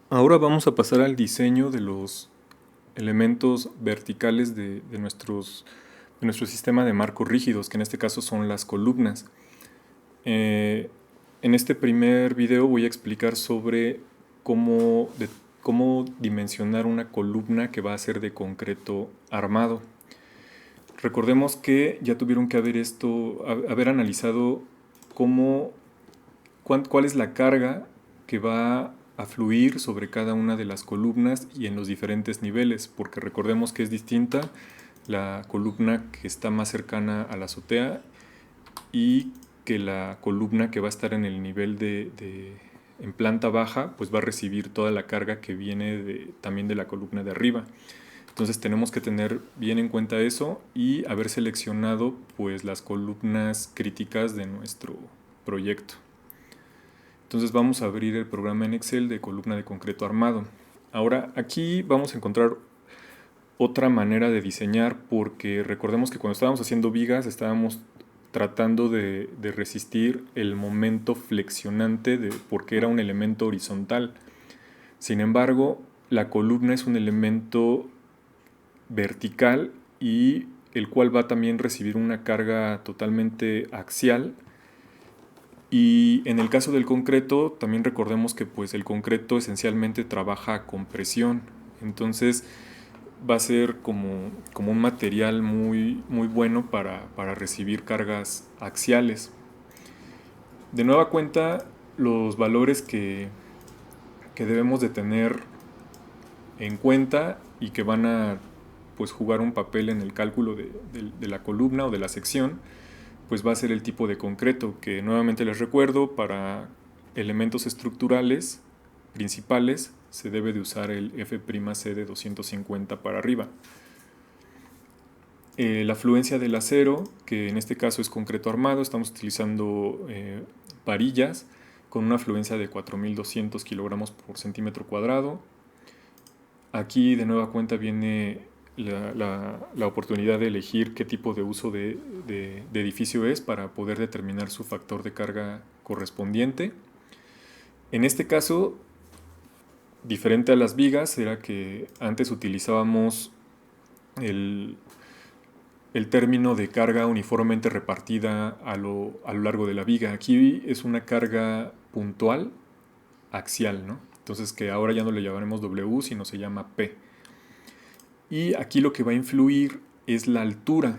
Ahora vamos a pasar al diseño de los elementos verticales de nuestro sistema de marcos rígidos, que en este caso son las columnas. Eh, en este primer video voy a explicar sobre cómo dimensionar una columna que va a ser de concreto armado. Recordemos que ya tuvieron que haber analizado cómo cuál es la carga que va a fluir sobre cada una de las columnas y en los diferentes niveles, porque recordemos que es distinta la columna que está más cercana a la azotea y que la columna que va a estar en el nivel en planta baja, pues va a recibir toda la carga que viene también de la columna de arriba. Entonces tenemos que tener bien en cuenta eso y haber seleccionado pues las columnas críticas de nuestro proyecto. Entonces vamos a abrir el programa en Excel de columna de concreto armado. Ahora aquí vamos a encontrar otra manera de diseñar, porque recordemos que cuando estábamos haciendo vigas estábamos tratando de resistir el momento flexionante porque era un elemento horizontal. Sin embargo, la columna es un elemento vertical y el cual va a también recibir una carga totalmente axial. Y en el caso del concreto, también recordemos que pues el concreto esencialmente trabaja con presión. Entonces va a ser como un material muy bueno para recibir cargas axiales. De nueva cuenta, los valores que debemos de tener en cuenta y que van a pues jugar un papel en el cálculo de la columna o de la sección, pues va a ser el tipo de concreto, que nuevamente les recuerdo, para elementos estructurales principales se debe de usar el F'C de 250 para arriba. La fluencia del acero, que en este caso es concreto armado, estamos utilizando varillas con una fluencia de 4200 kilogramos por centímetro cuadrado. Aquí de nueva cuenta viene la oportunidad de elegir qué tipo de uso de edificio es para poder determinar su factor de carga correspondiente. En este caso, diferente a las vigas, era que antes utilizábamos el, el término de carga uniformemente repartida a lo largo de la viga. Aquí es una carga puntual axial, ¿no? Entonces que ahora ya no le llamaremos W, sino se llama P. Y aquí lo que va a influir es la altura.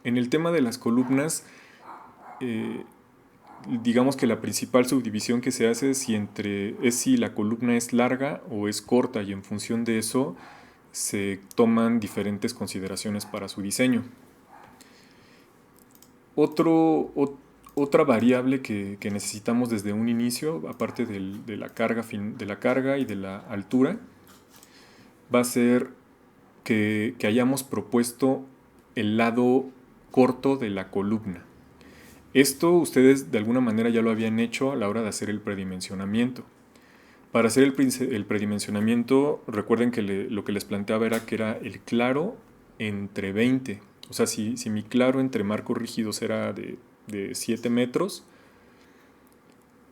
En el tema de las columnas, eh, digamos que la principal subdivisión que se hace es si la columna es larga o es corta, y en función de eso se toman diferentes consideraciones para su diseño. Otra variable que necesitamos desde un inicio, aparte de la carga y de la altura, va a ser que hayamos propuesto el lado corto de la columna. Esto ustedes de alguna manera ya lo habían hecho a la hora de hacer el predimensionamiento. Para hacer el predimensionamiento, recuerden que lo que les planteaba era que era el claro entre 20. O sea, si mi claro entre marcos rígidos era de 7 metros,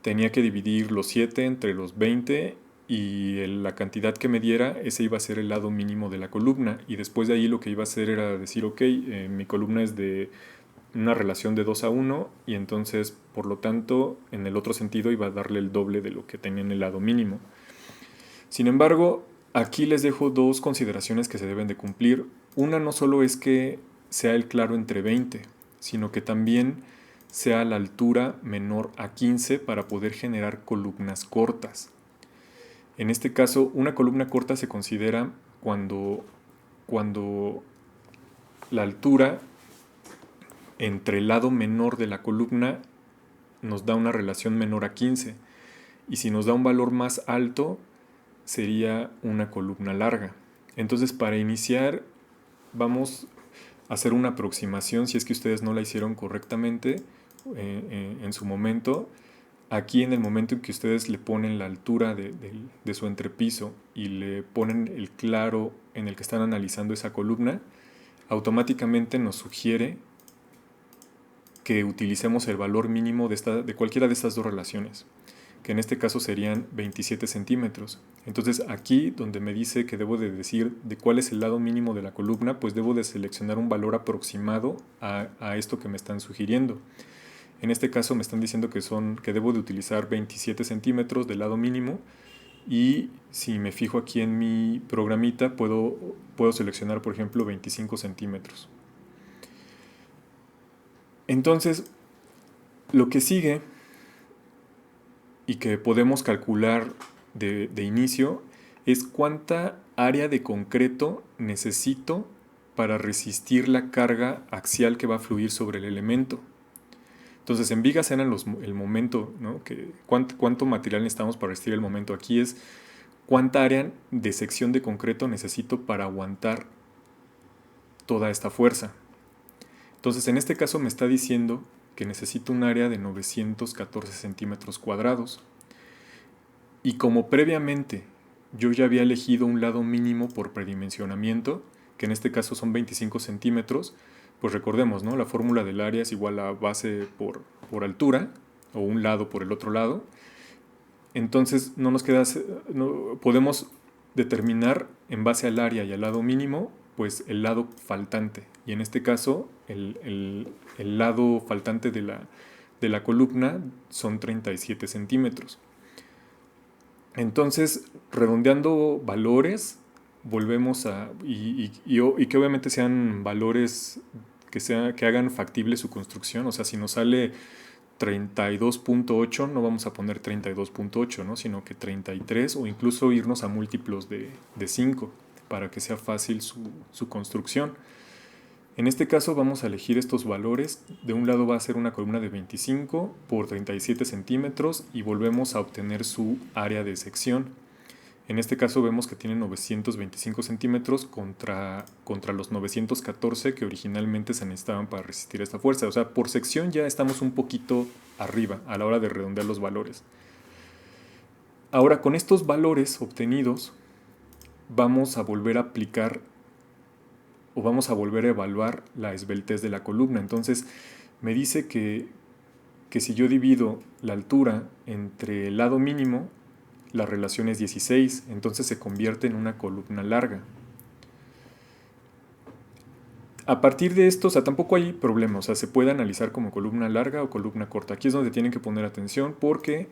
tenía que dividir los 7 entre los 20 y la cantidad que me diera, ese iba a ser el lado mínimo de la columna. Y después de ahí lo que iba a hacer era decir, ok, mi columna es de una relación de 2 a 1 y entonces, por lo tanto, en el otro sentido iba a darle el doble de lo que tenía en el lado mínimo. Sin embargo, aquí les dejo dos consideraciones que se deben de cumplir. Una no solo es que sea el claro entre 20, sino que también sea la altura menor a 15 para poder generar columnas cortas. En este caso, una columna corta se considera cuando la altura entre el lado menor de la columna nos da una relación menor a 15. Y si nos da un valor más alto, sería una columna larga. Entonces, para iniciar, vamos a hacer una aproximación, si es que ustedes no la hicieron correctamente en su momento. Aquí, en el momento en que ustedes le ponen la altura de su entrepiso y le ponen el claro en el que están analizando esa columna, automáticamente nos sugiere que utilicemos el valor mínimo de cualquiera de estas dos relaciones. que en este caso serían 27 centímetros. Entonces aquí donde me dice que debo de decir de cuál es el lado mínimo de la columna, pues debo de seleccionar un valor aproximado a esto que me están sugiriendo. En este caso me están diciendo que debo de utilizar 27 centímetros del lado mínimo, y si me fijo aquí en mi programita puedo seleccionar, por ejemplo, 25 centímetros. Entonces, lo que sigue y que podemos calcular de inicio es cuánta área de concreto necesito para resistir la carga axial que va a fluir sobre el elemento. Entonces, en vigas eran el momento, ¿no? ¿Cuánto material necesitamos para resistir el momento? Aquí es cuánta área de sección de concreto necesito para aguantar toda esta fuerza. Entonces, en este caso me está diciendo que necesito un área de 914 centímetros cuadrados. Y como previamente yo ya había elegido un lado mínimo por predimensionamiento, que en este caso son 25 centímetros, pues recordemos, ¿no? La fórmula del área es igual a base por altura, o un lado por el otro lado. Entonces no nos queda, podemos determinar en base al área y al lado mínimo, pues el lado faltante. Y en este caso, el lado faltante de la columna son 37 centímetros. Entonces, redondeando valores, volvemos a... Y que obviamente sean valores que hagan factible su construcción. O sea, si nos sale 32.8, no vamos a poner 32.8, ¿no? Sino que 33, o incluso irnos a múltiplos de 5 para que sea fácil su construcción. En este caso vamos a elegir estos valores. De un lado va a ser una columna de 25 por 37 centímetros y volvemos a obtener su área de sección. En este caso vemos que tiene 925 centímetros contra los 914 que originalmente se necesitaban para resistir esta fuerza. O sea, por sección ya estamos un poquito arriba a la hora de redondear los valores. Ahora, con estos valores obtenidos, vamos a volver a aplicar o vamos a volver a evaluar la esbeltez de la columna. Entonces, me dice que si yo divido la altura entre el lado mínimo, la relación es 16, entonces se convierte en una columna larga. A partir de esto, o sea, tampoco hay problema, o sea, se puede analizar como columna larga o columna corta. Aquí es donde tienen que poner atención porque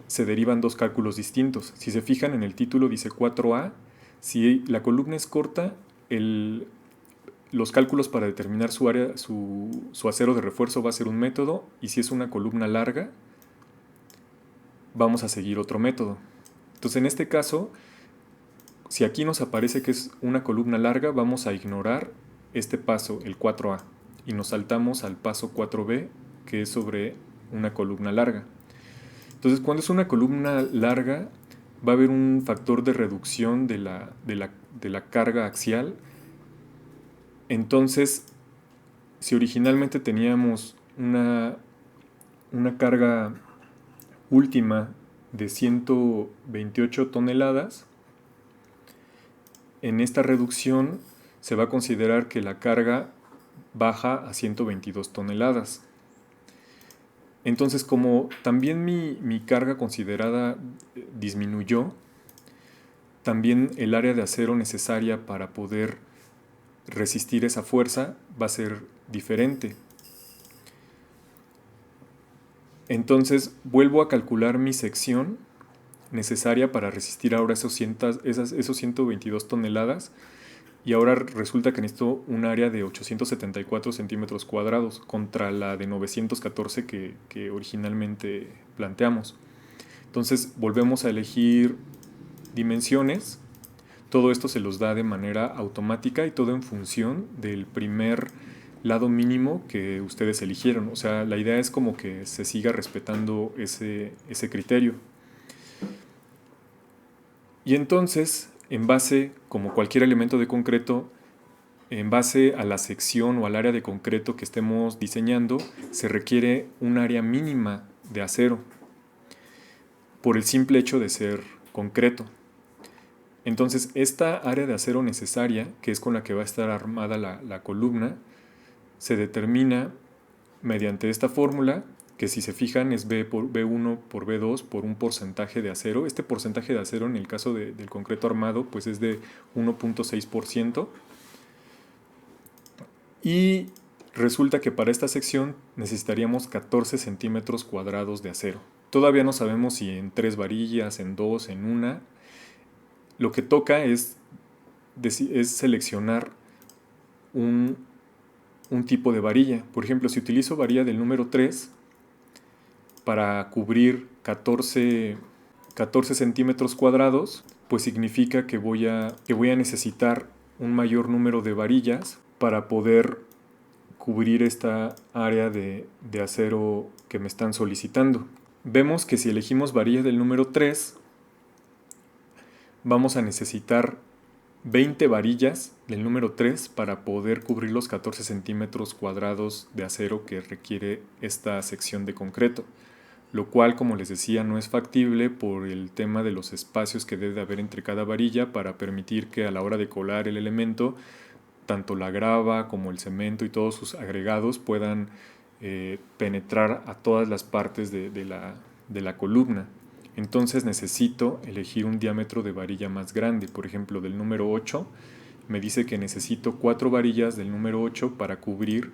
se derivan dos cálculos distintos. Si se fijan en el título dice 4A, si la columna es corta, los cálculos para determinar su área, su acero de refuerzo va a ser un método, y si es una columna larga, vamos a seguir otro método. Entonces, en este caso, si aquí nos aparece que es una columna larga, vamos a ignorar este paso, el 4A, y nos saltamos al paso 4B, que es sobre una columna larga. Entonces, cuando es una columna larga, va a haber un factor de reducción de la carga axial. Entonces, si originalmente teníamos una carga última de 128 toneladas, en esta reducción se va a considerar que la carga baja a 122 toneladas. Entonces, como también mi carga considerada disminuyó, también el área de acero necesaria para poder resistir esa fuerza va a ser diferente. Entonces vuelvo a calcular mi sección necesaria para resistir ahora esos 122 toneladas, y ahora resulta que necesito un área de 874 centímetros cuadrados contra la de 914 que originalmente planteamos. Entonces volvemos a elegir dimensiones. Todo esto se los da de manera automática y todo en función del primer lado mínimo que ustedes eligieron. O sea, la idea es como que se siga respetando ese criterio. Y entonces, en base, como cualquier elemento de concreto, en base a la sección o al área de concreto que estemos diseñando, se requiere un área mínima de acero por el simple hecho de ser concreto. Entonces, esta área de acero necesaria, que es con la que va a estar armada la columna, se determina mediante esta fórmula, que si se fijan es B1 por B2 por un porcentaje de acero. Este porcentaje de acero en el caso del concreto armado pues es de 1.6%. Y resulta que para esta sección necesitaríamos 14 centímetros cuadrados de acero. Todavía no sabemos si en 3 varillas, en 2, en una. Lo que toca es seleccionar un tipo de varilla. Por ejemplo, si utilizo varilla del número 3 para cubrir 14 centímetros cuadrados, pues significa que voy a necesitar un mayor número de varillas para poder cubrir esta área de acero que me están solicitando. Vemos que si elegimos varilla del número 3, vamos a necesitar 20 varillas del número 3 para poder cubrir los 14 centímetros cuadrados de acero que requiere esta sección de concreto, lo cual, como les decía, no es factible por el tema de los espacios que debe haber entre cada varilla para permitir que a la hora de colar el elemento, tanto la grava como el cemento y todos sus agregados puedan penetrar a todas las partes de la columna. Entonces necesito elegir un diámetro de varilla más grande. Por ejemplo, del número 8 me dice que necesito 4 varillas del número 8 para cubrir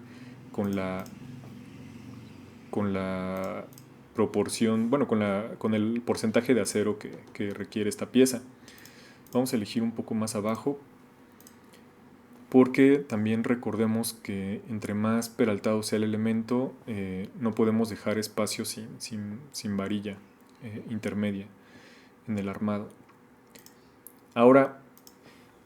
con la proporción, bueno, con el porcentaje de acero que requiere esta pieza. Vamos a elegir un poco más abajo, porque también recordemos que entre más peraltado sea el elemento, no podemos dejar espacio sin varilla intermedia en el armado. Ahora,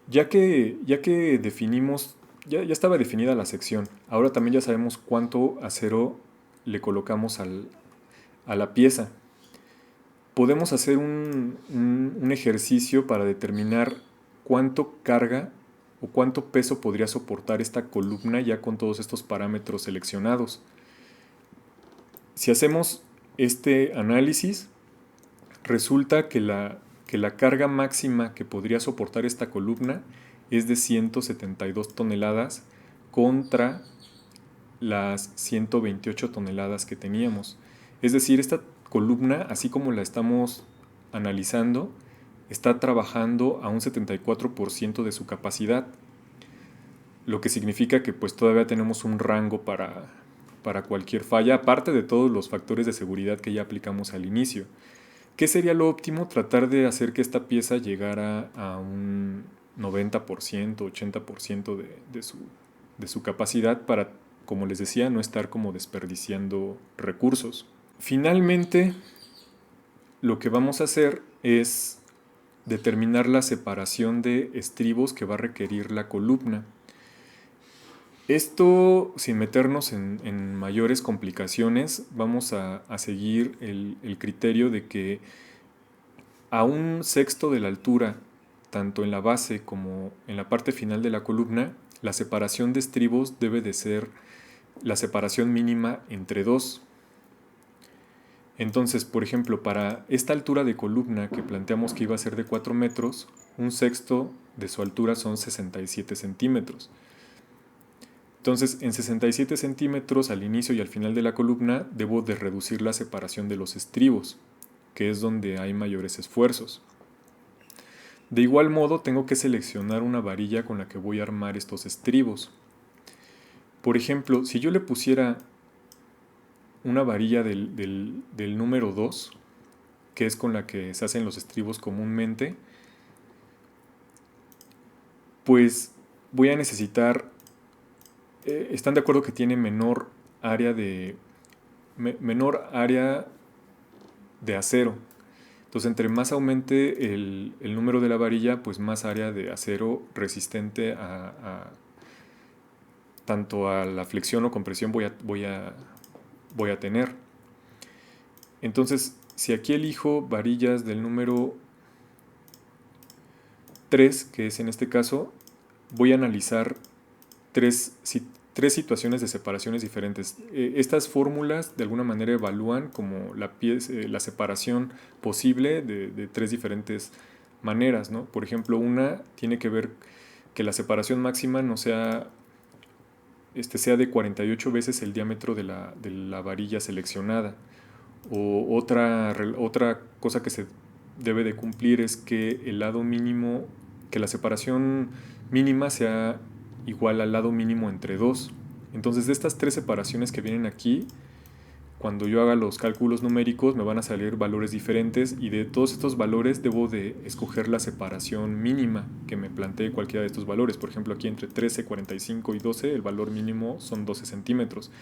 ya que definimos, ya estaba definida la sección, ahora también ya sabemos cuánto acero le colocamos a la pieza. Podemos hacer un ejercicio para determinar cuánto carga o cuánto peso podría soportar esta columna ya con todos estos parámetros seleccionados. Si hacemos este análisis, resulta que la carga máxima que podría soportar esta columna es de 172 toneladas contra las 128 toneladas que teníamos. Es decir, esta columna, así como la estamos analizando, está trabajando a un 74% de su capacidad, lo que significa que pues todavía tenemos un rango para cualquier falla, aparte de todos los factores de seguridad que ya aplicamos al inicio. ¿Qué sería lo óptimo? Tratar de hacer que esta pieza llegara a un 90%, 80% de su capacidad para, como les decía, no estar como desperdiciando recursos. Finalmente, lo que vamos a hacer es determinar la separación de estribos que va a requerir la columna. Esto, sin meternos en mayores complicaciones, vamos a seguir el criterio de que a un sexto de la altura, tanto en la base como en la parte final de la columna, la separación de estribos debe de ser la separación mínima entre dos. Entonces, por ejemplo, para esta altura de columna que planteamos que iba a ser de 4 metros, un sexto de su altura son 67 centímetros. Entonces, en 67 centímetros al inicio y al final de la columna debo de reducir la separación de los estribos, que es donde hay mayores esfuerzos. De igual modo, tengo que seleccionar una varilla con la que voy a armar estos estribos. Por ejemplo, si yo le pusiera una varilla del número 2, que es con la que se hacen los estribos comúnmente, pues voy a necesitar, están de acuerdo que tiene menor área de acero. Entonces, entre más aumente el número de la varilla, pues más área de acero resistente tanto a la flexión o compresión voy a tener. Entonces, si aquí elijo varillas del número 3, que es en este caso, voy a analizar tres situaciones de separaciones diferentes. Estas fórmulas de alguna manera evalúan como la separación posible de 3 diferentes maneras, ¿no? Por ejemplo, una tiene que ver que la separación máxima no sea sea de 48 veces el diámetro de la varilla seleccionada. O otra cosa que se debe de cumplir es que el lado mínimo, que la separación mínima sea igual al lado mínimo entre dos. Entonces, de estas tres separaciones que vienen aquí, cuando yo haga los cálculos numéricos me van a salir valores diferentes, y de todos estos valores debo de escoger la separación mínima que me plantee cualquiera de estos valores. Por ejemplo, aquí entre 13, 45 y 12 el valor mínimo son 12 centímetros.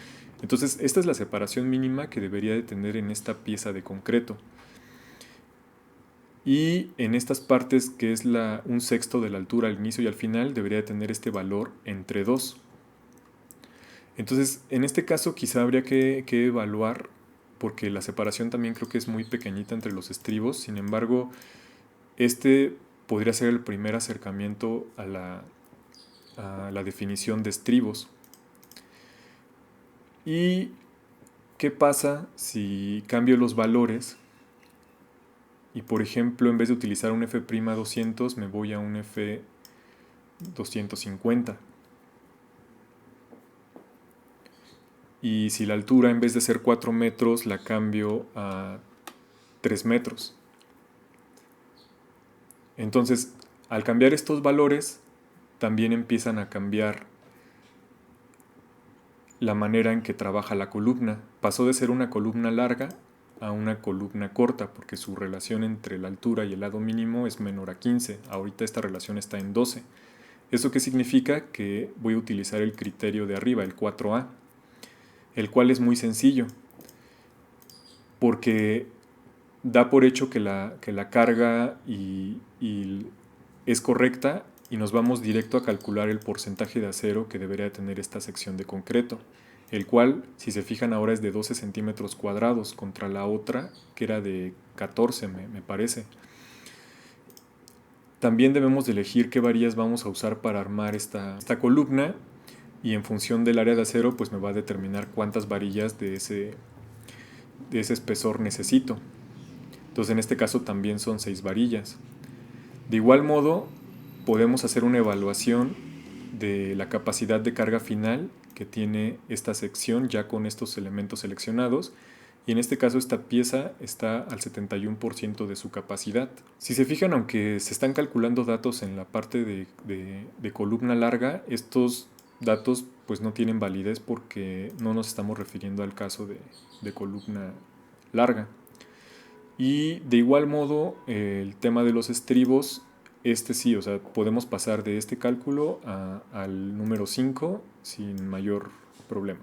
Entonces esta es la separación mínima que debería de tener en esta pieza de concreto. Y en estas partes, que es un sexto de la altura al inicio y al final, debería de tener este valor entre 2. Entonces, en este caso quizá habría que evaluar, porque la separación también creo que es muy pequeñita entre los estribos. Sin embargo, este podría ser el primer acercamiento a la definición de estribos. ¿Y qué pasa si cambio los valores? Y por ejemplo, en vez de utilizar un F'200, me voy a un F250. Y si la altura, en vez de ser 4 metros, la cambio a 3 metros. Entonces, al cambiar estos valores, también empiezan a cambiar la manera en que trabaja la columna. Pasó de ser una columna larga a una columna corta, porque su relación entre la altura y el lado mínimo es menor a 15. Ahorita esta relación está en 12. ¿Eso qué significa? Que voy a utilizar el criterio de arriba, el 4A, el cual es muy sencillo, porque da por hecho que la carga es correcta, y nos vamos directo a calcular el porcentaje de acero que debería tener esta sección de concreto, el cual, si se fijan, ahora es de 12 centímetros cuadrados contra la otra que era de 14, me parece. También debemos de elegir qué varillas vamos a usar para armar esta columna, y en función del área de acero pues me va a determinar cuántas varillas de ese espesor necesito. Entonces en este caso también son 6 varillas. De igual modo, podemos hacer una evaluación de la capacidad de carga final que tiene esta sección ya con estos elementos seleccionados, y en este caso esta pieza está al 71% de su capacidad. Si se fijan, aunque se están calculando datos en la parte de columna larga, estos datos pues no tienen validez porque no nos estamos refiriendo al caso de columna larga. Y de igual modo, el tema de los estribos, sí, o sea, podemos pasar de este cálculo al número 5 sin mayor problema.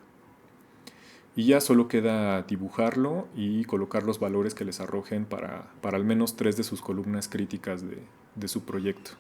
Y ya solo queda dibujarlo y colocar los valores que les arrojen para al menos 3 de sus columnas críticas de su proyecto.